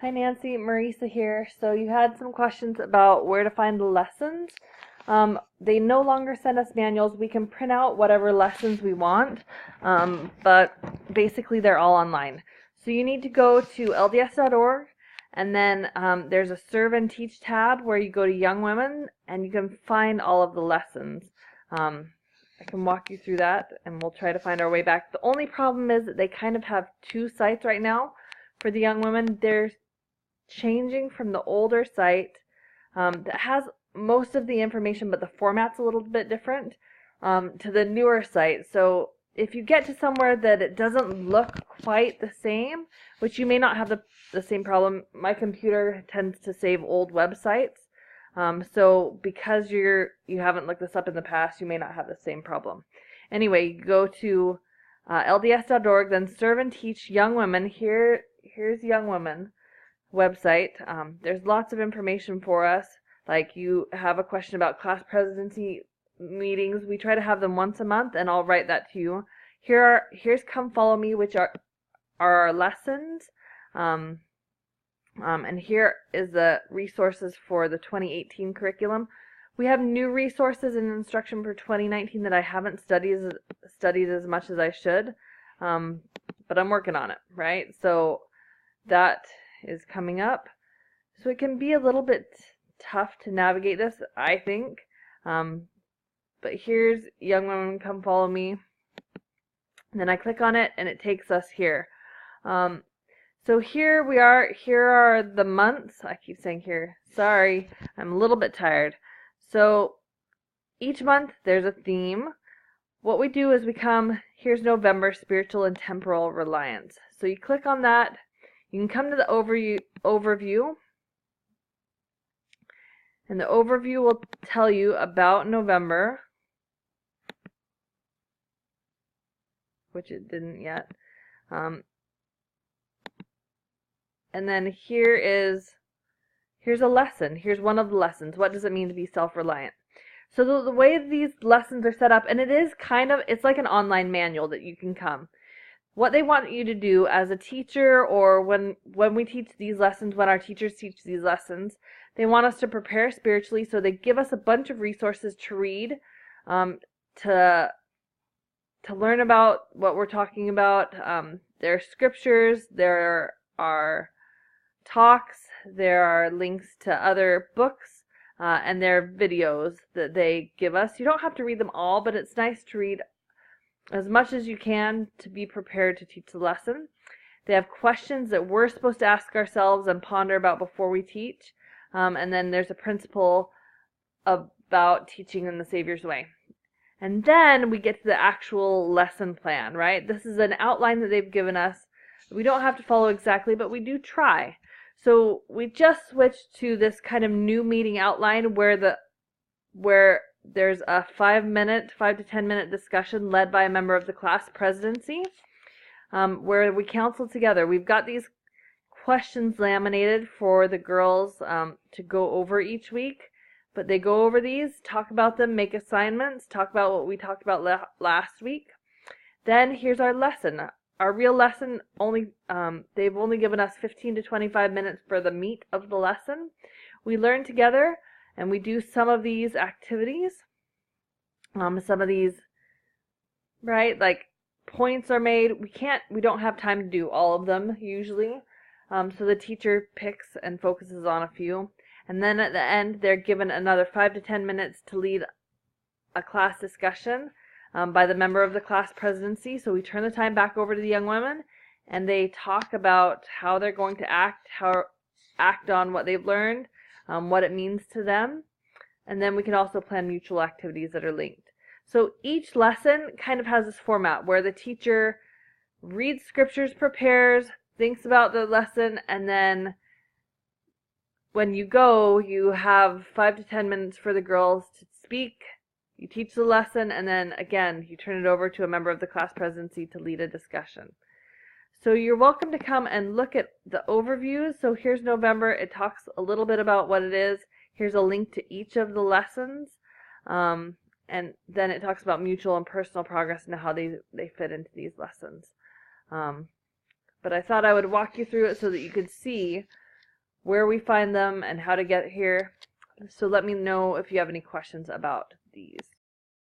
Hi Nancy, Marisa here. So you had some questions about where to find the lessons. They no longer send us manuals. We can print out whatever lessons we want, but basically they're all online. So you need to go to lds.org, and then there's a Serve and Teach tab where you go to Young Women and you can find all of the lessons. I can walk you through that and we'll try to find our way back. The only problem is that they kind of have two sites right now for the Young Women. They're changing from the older site that has most of the information, but the format's a little bit different, to the newer site. So if you get to somewhere that it doesn't look quite the same, which you may not have the same problem, my computer tends to save old websites. So because you haven't looked this up in the past, you may not have the same problem. Anyway, you go to lds.org, then Serve and Teach Young Women. Here's Young Women website. There's lots of information for us. Like you have a question about class presidency meetings. We try to have them once a month, and I'll write that to you. Here's Come Follow Me, which are our lessons. And here is the resources for the 2018 curriculum. We have new resources in instruction for 2019 that I haven't studied as much as I should, but I'm working on it, right? So that is coming up. So it can be a little bit tough to navigate this, I think. But here's Young Women Come Follow Me. And then I click on it and it takes us here. So here we are. Here are the months. I keep saying here. Sorry, I'm a little bit tired. So each month there's a theme. What we do is here's November, Spiritual and Temporal Reliance. So you click on that. You can come to the overview, and the overview will tell you about November, which it didn't yet. And then here's a lesson. Here's one of the lessons. What does it mean to be self-reliant? So the way these lessons are set up, and it's like an online manual that you can come. What they want you to do as a teacher, or when we teach these lessons, when our teachers teach these lessons, they want us to prepare spiritually, so they give us a bunch of resources to read, to learn about what we're talking about. There are scriptures, there are talks, there are links to other books, and there are videos that they give us. You don't have to read them all, but it's nice to read as much as you can to be prepared to teach the lesson. They have questions that we're supposed to ask ourselves and ponder about before we teach. And then there's a principle about teaching in the Savior's way. And then we get to the actual lesson plan, right? This is an outline that they've given us. We don't have to follow exactly, but we do try. So we just switched to this kind of new meeting outline where there's a 5 to 10 minute discussion led by a member of the class presidency, where we counsel together. We've got these questions laminated for the girls to go over each week, but they go over these, talk about them, make assignments, talk about what we talked about last week. Then here's our lesson. Our real lesson, they've only given us 15 to 25 minutes for the meat of the lesson. We learn together, and we do some of these activities. Some of these, right, like points are made. We don't have time to do all of them usually. So the teacher picks and focuses on a few. And then at the end, they're given another 5 to 10 minutes to lead a class discussion by the member of the class presidency. So we turn the time back over to the young women, and they talk about how they're going to act on what they've learned, what it means to them. And then we can also plan mutual activities that are linked. So each lesson kind of has this format where the teacher reads scriptures, prepares, thinks about the lesson, and then when you go, you have 5 to 10 minutes for the girls to speak. You teach the lesson, and then again, you turn it over to a member of the class presidency to lead a discussion. So you're welcome to come and look at the overviews. So here's November. It talks a little bit about what it is. Here's a link to each of the lessons. And then it talks about mutual and personal progress and how they fit into these lessons. But I thought I would walk you through it so that you could see where we find them, and how to get here. So let me know if you have any questions about these.